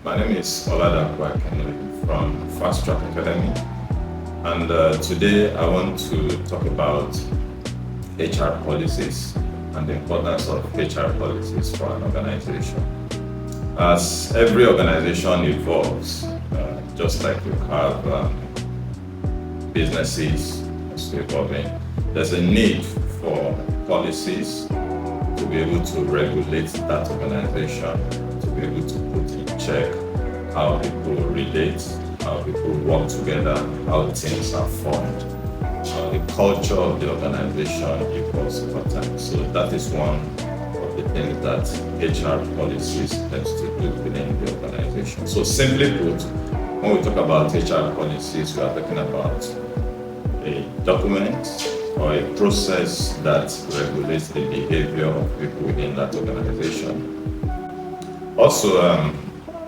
My name is Oladapo Akinle from Fast Track Academy, and today I want to talk about HR policies and the importance of HR policies for an organization. As every organization evolves, just like you have businesses evolving, there's a need for policies to be able to regulate that organization, to be able to put in check how people relate, how people work together, how teams are formed. The culture of the organization equals over time. So that is one of the things that HR policies helps to do within the organization. So simply put, when we talk about HR policies, we are talking about a document or a process that regulates the behavior of people within that organization. Also,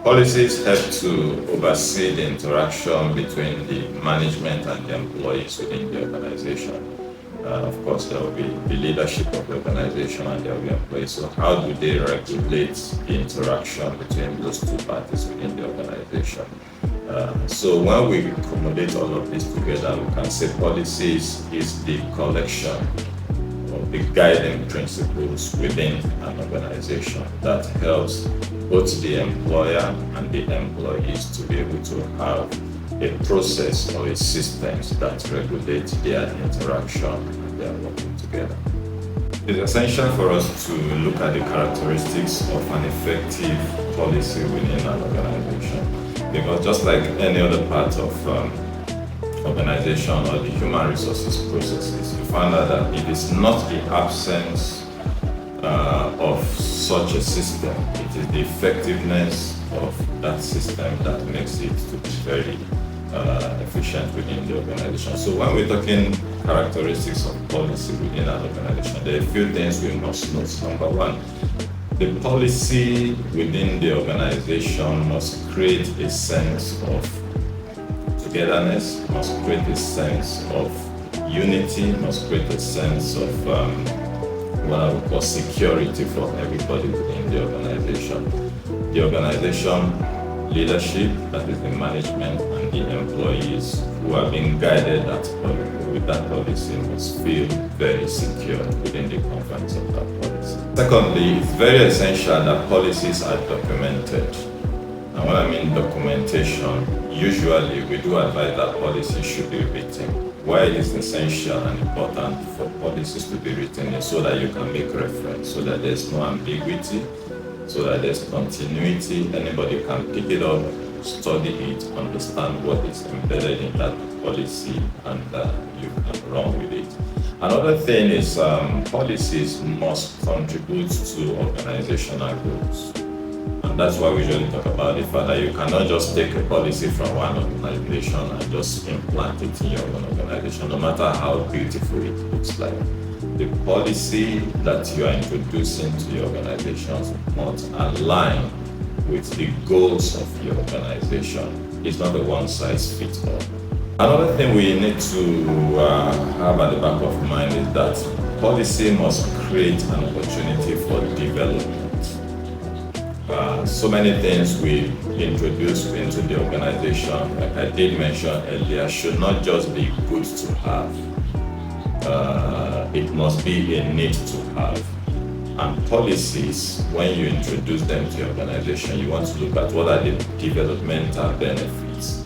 policies help to oversee the interaction between the management and the employees within the organization. Of course, there will be the leadership of the organization and there will be employees. So how do they regulate the interaction between those two parties within the organization? So when we accommodate all of this together, we can say policies is the collection of the guiding principles within an organization that helps both the employer and the employees to be able to have a process or a system that regulates their interaction and their working together. It's essential for us to look at the characteristics of an effective policy within an organization. Because just like any other part of organization or the human resources processes, you find out that it is not the absence of such a system, it is the effectiveness of that system that makes it to be very efficient within the organization. So when we're talking characteristics of policy within an organization, there are a few things we must note. Number one, the policy within the organization must create a sense of togetherness, must create a sense of unity, must create a sense of what I would call security for everybody within the organization. The organization leadership, that is the management, and the employees who are being guided with that policy must feel very secure within the confines of that policy. Secondly, it's very essential that policies are documented. And when I mean documentation, usually we do advise that policies should be written. Why it is essential and important for policies to be written is so that you can make reference, so that there's no ambiguity, so that there's continuity. Anybody can pick it up, study it, understand what is embedded in that policy, and you can run with it. Another thing is policies must contribute to organizational goals. And that's why we usually talk about the fact that you cannot just take a policy from one organization and just implant it in your own organization, no matter how beautiful it looks like. The policy that you are introducing to your organizations must align with the goals of your organization. It's not a one-size-fits-all. Another thing we need to have at the back of mind is that policy must create an opportunity for development. So many things we introduce into the organization, like I did mention earlier, should not just be good to have. It must be a need to have. And policies, when you introduce them to your organization, you want to look at what are the developmental benefits.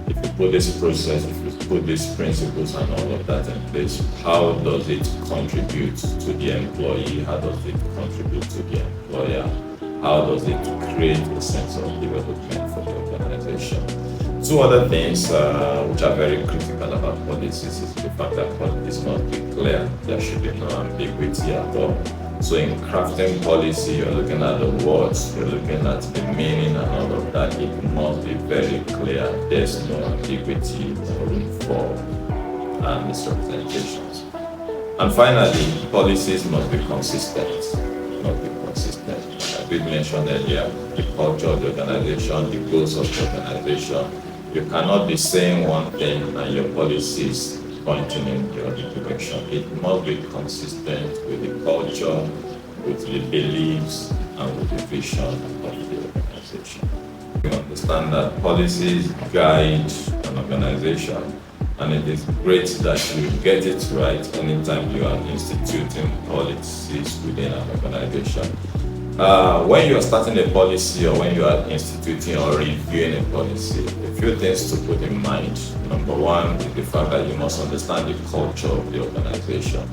If you put this process, if you put these principles and all of that in place, how does it contribute to the employee? How does it contribute to the employer? How does it create a sense of development for the organization? Two other things which are very critical about policies is the fact that policies must be clear. There should be no ambiguity at all. So in crafting policy, you're looking at the words, you're looking at the meaning and all of that. It must be very clear. There's no ambiguity, no room for misrepresentations. And finally, policies must be consistent. We mentioned earlier, the culture of the organization, the goals of the organization. You cannot be saying one thing and your policies pointing in the other direction. It must be consistent with the culture, with the beliefs, and with the vision of the organization. understand that policies guide an organization, and it is great that you get it right anytime you are instituting policies within an organization. When you are starting a policy or when you are instituting or reviewing a policy, a few things to put in mind. Number one is the fact that you must understand the culture of the organization.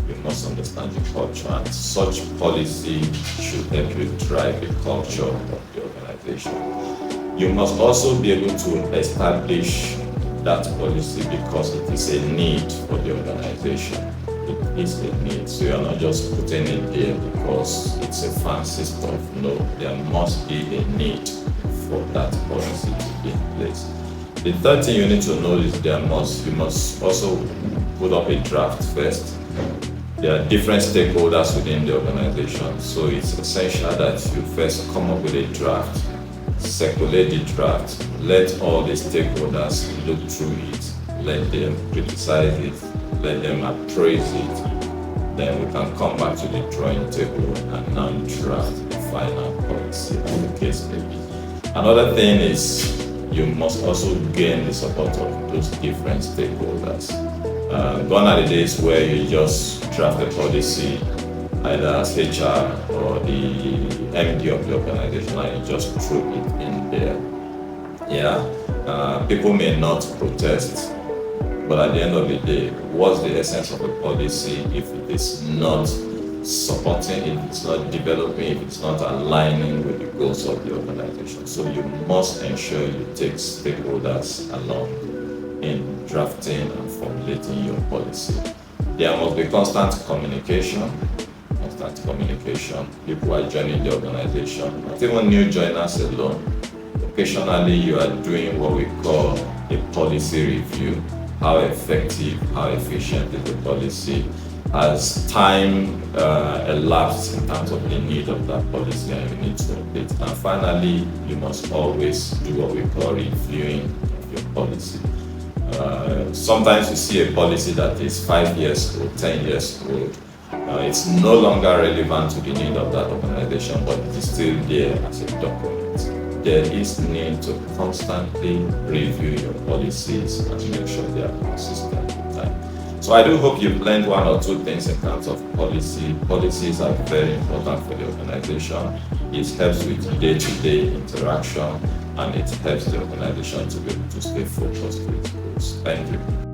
You must understand the culture, and such policy should help you drive the culture of the organization. You must also be able to establish that policy because it is a need for the organization. It is a need. So you're not just putting it there because it's a fancy stuff. No, there must be a need for that policy to be in place. The third thing you need to know is you must also put up a draft first. There are different stakeholders within the organization, so it's essential that you first come up with a draft, circulate the draft, let all the stakeholders look through it, let them criticize it, let them appraise it, then we can come back to the drawing table and now draft the final policy as the case may be. Another thing is you must also gain the support of those different stakeholders. Gone are the days where you just draft a policy either as HR or the MD of the organization and you just throw it in there. People may not protest, but at the end of the day, what's the essence of a policy if it is not supporting, if it's not developing, if it's not aligning with the goals of the organization? So you must ensure you take stakeholders along in drafting and formulating your policy. There must be constant communication. People are joining the organization, not even new joiners alone. Occasionally, you are doing what we call a policy review. How effective, how efficient is the policy? As time elapsed in terms of the need of that policy, and you need to update. And finally, you must always do what we call reviewing of your policy. Sometimes you see a policy that is 5 years old, 10 years old. It's no longer relevant to the need of that organization, but it is still there as a document. There is need to constantly review your policies and make sure they are consistent with time. So I do hope you've learned one or two things in terms of policy. Policies are very important for the organization. It helps with day-to-day interaction, and it helps the organization to be able to stay focused with its goals. Thank you.